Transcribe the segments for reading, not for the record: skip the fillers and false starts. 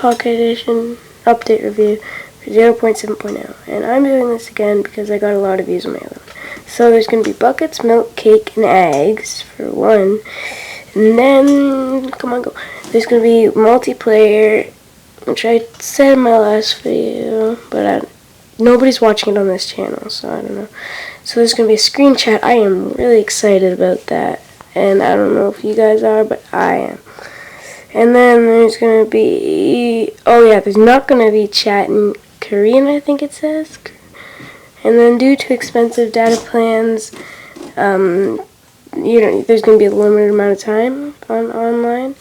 Pocket Edition update review for 0.7.0, and I'm doing this again because I got a lot of views on my other one. So there's going to be buckets, milk, cake, and eggs for one, and then, come on, go. There's going to be multiplayer, which I said in my last video, but nobody's watching it on this channel, so I don't know. So there's going to be a screen chat. I am really excited about that, and I don't know if you guys are, but I am. And then there's going to be, oh yeah, there's not going to be chat in Korean, I think it says. And then due to expensive data plans, there's going to be a limited amount of time online.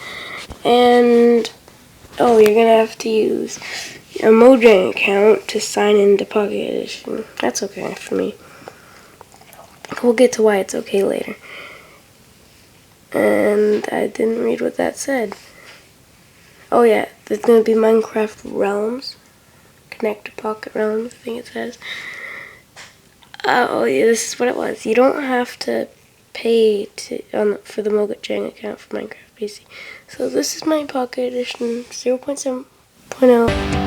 And, oh, you're going to have to use a Mojang account to sign into Pocket Edition. That's okay for me. We'll get to why it's okay later. And I didn't read what that said. Oh yeah, there's going to be Minecraft Realms. Connect to Pocket Realms, I think it says. Oh yeah, this is what it was. You don't have to pay for the Mojang account for Minecraft PC. So this is my Pocket Edition 0.7.0.